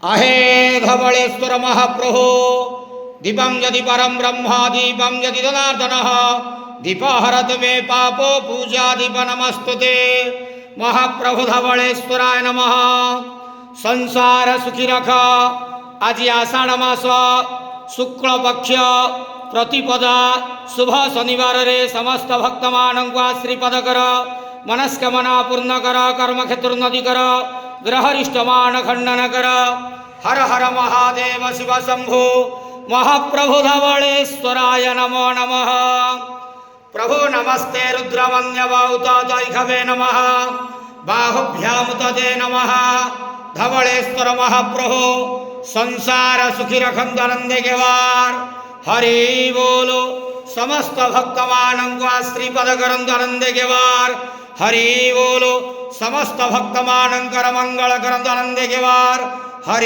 अहे धवलेश्वर महाप्रभो दीपं यदि परम ब्रह्मा दीपं यदि जनार्दनः दीपहरत मे पापो पूजा दीप नमस्तुते। महाप्रभु धवलेश्वराय नमः। संसार सुखी रख। आज आषाढ़ मास शुक्ल पक्ष प्रतिपदा शुभ शनिवार रे समस्त भक्त मानक आश्रीपद कर मनस्कामना पूर्ण कर कर्म क्षेत्रोन्नति कर ग्रहरिष्टमान खंडन कर। हर हर महादेव शिव शंभो महाप्रभु धवलेश्वराय नमो नमः। प्रभु नमस्ते रुद्रवन्यवाहुत दैखवे नमः बाहुभ्याम तदे नमः। धवलेश्वर महाप्रभु संसार सुखी रखंद आनंदे गेवार। हरि बोलो समस्त भक्त मानक आश्रीपद करंद आनंदे गेवार। हरि बोलो समस्त भक्त मानकर मंगल करंद आनंदे गेवार। हरि